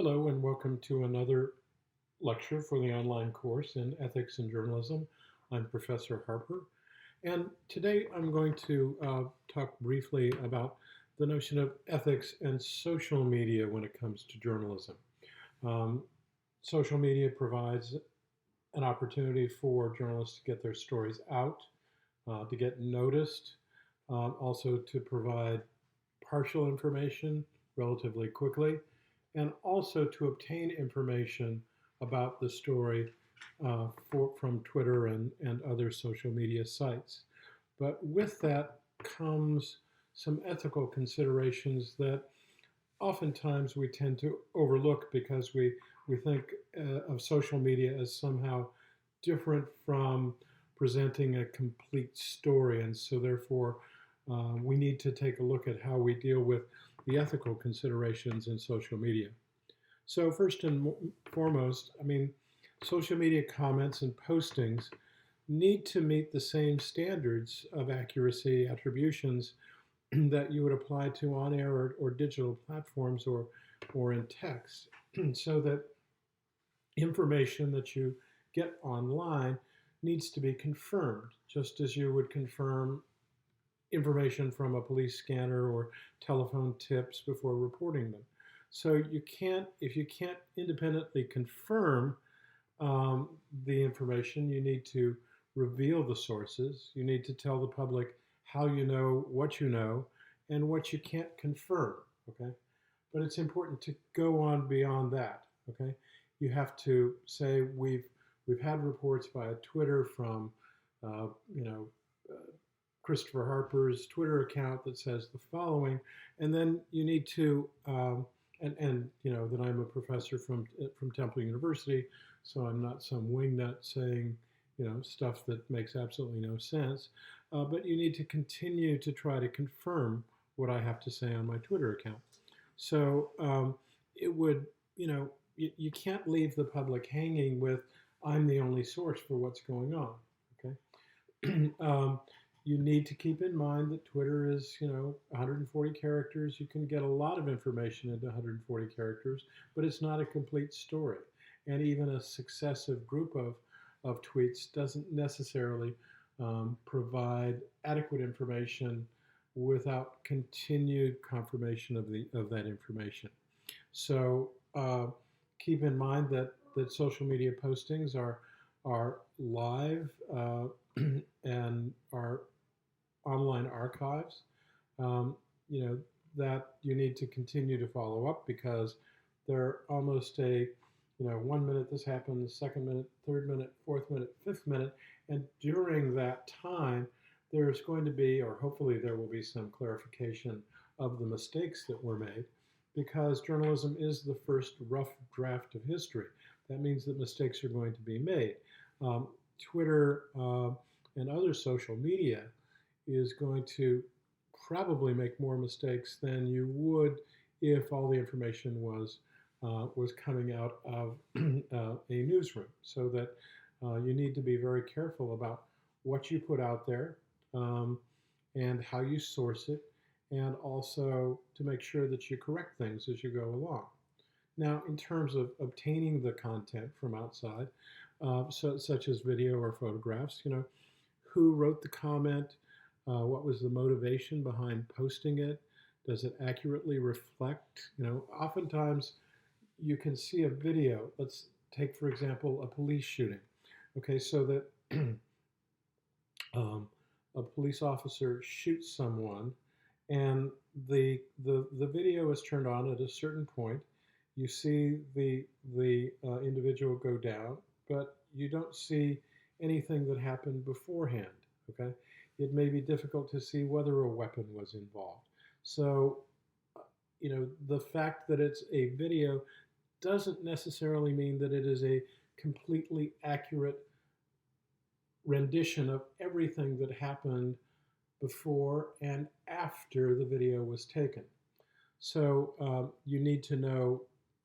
Hello, and welcome to another lecture for the online course in Ethics and Journalism. I'm Professor Harper, and today I'm going to talk briefly about the notion of ethics and social media when it comes to journalism. Um, Social media provides an opportunity for journalists to get their stories out, to get noticed, also to provide partial information relatively quickly, and also to obtain information about the story from Twitter and other social media sites. But with that comes some ethical considerations that oftentimes we tend to overlook because we think of social media as somehow different from presenting a complete story. And so, therefore, we need to take a look at how we deal with the ethical considerations in social media. So, first and foremost, social media comments and postings need to meet the same standards of accuracy attributions that you would apply to on-air or digital platforms or in text, so that information that you get online needs to be confirmed, just as you would confirm information from a police scanner or telephone tips before reporting them. So if you can't independently confirm the information, you need to reveal the sources. You need to tell the public how you know, and what you can't confirm. Okay, but it's important to go on beyond that. Okay, you have to say we've had reports via Twitter from uh, you know. Christopher Harper's Twitter account that says the following, and then you need to and you know that I'm a professor from Temple University, so I'm not some wingnut saying stuff that makes absolutely no sense. But you need to continue to try to confirm what I have to say on my Twitter account. So it would you can't leave the public hanging with I'm the only source for what's going on. Okay. You need to keep in mind that Twitter is, 140 characters. You can get a lot of information into 140 characters, but it's not a complete story. And even a successive group of tweets doesn't necessarily provide adequate information without continued confirmation of that information. So keep in mind that social media postings are live and are online archives, um, you know, that you need to continue to follow up because they're almost 1 minute this happens, second minute, third minute, fourth minute, fifth minute, and during that time, there's going to be, or hopefully there will be, some clarification of the mistakes that were made because journalism is the first rough draft of history. That means that mistakes are going to be made. Twitter and other social media is going to probably make more mistakes than you would if all the information was coming out of a newsroom. So that you need to be very careful about what you put out there and how you source it, and also to make sure that you correct things as you go along. Now, in terms of obtaining the content from outside, such as video or photographs, who wrote the comment? What was the motivation behind posting it? Does it accurately reflect? Oftentimes you can see a video. Let's take, for example, a police shooting. Okay, so that a police officer shoots someone, and the video is turned on at a certain point. You see the individual go down, but you don't see anything that happened beforehand. Okay, it may be difficult to see whether a weapon was involved. So, the fact that it's a video doesn't necessarily mean that it is a completely accurate rendition of everything that happened before and after the video was taken. So you need to know,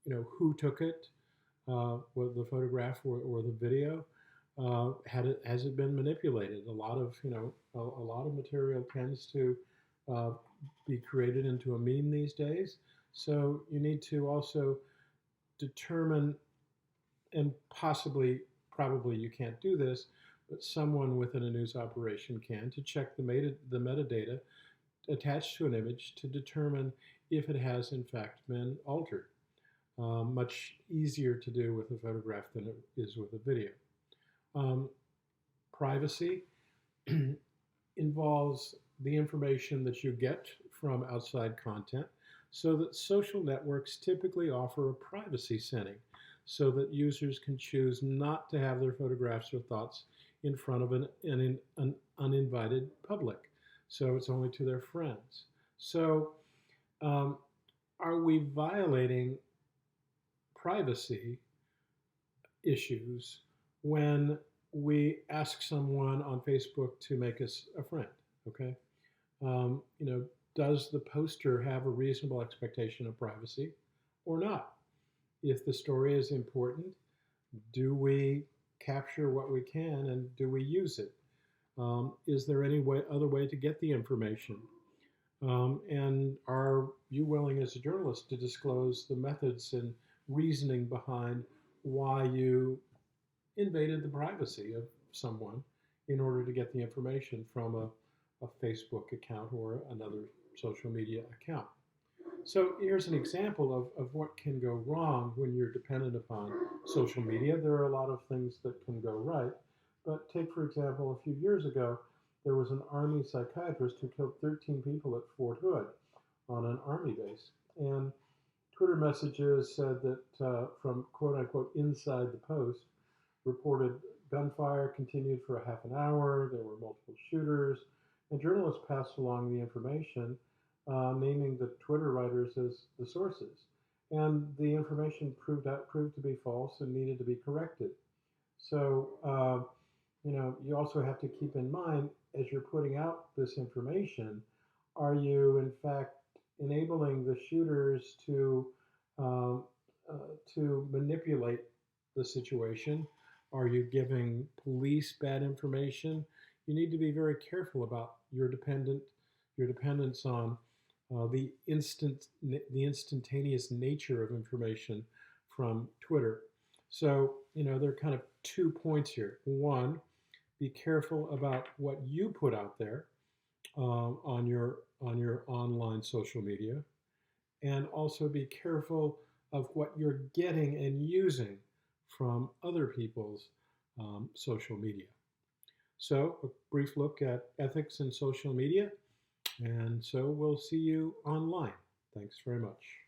who took it, the photograph or the video. Has it been manipulated? A lot of material tends to be created into a meme these days. So you need to also determine, and possibly, probably you can't do this, but someone within a news operation can, to check the metadata attached to an image to determine if it has in fact been altered. Much easier to do with a photograph than it is with a video. Privacy involves the information that you get from outside content, so that social networks typically offer a privacy setting so that users can choose not to have their photographs or thoughts in front of an uninvited public. So it's only to their friends. So are we violating privacy issues when we ask someone on Facebook to make us a friend? Okay, does the poster have a reasonable expectation of privacy or not? If the story is important, do we capture what we can and do we use it? Is there any other way to get the information? And are you willing as a journalist to disclose the methods and reasoning behind why you invaded the privacy of someone in order to get the information from a Facebook account or another social media account? So here's an example of what can go wrong when you're dependent upon social media. There are a lot of things that can go right, but take, for example, a few years ago, there was an Army psychiatrist who killed 13 people at Fort Hood on an Army base. And Twitter messages said that from quote unquote inside the post reported gunfire continued for a half an hour, there were multiple shooters, and journalists passed along the information, naming the Twitter writers as the sources. And the information proved to be false and needed to be corrected. So, you also have to keep in mind, as you're putting out this information, are you in fact enabling the shooters to manipulate the situation? Are you giving police bad information? You need to be very careful about your dependence on the instantaneous nature of information from Twitter. So, there are kind of 2 points here. One, be careful about what you put out there on your online social media, and also be careful of what you're getting and using from other people's social media. So a brief look at ethics in social media, and so we'll see you online. Thanks very much.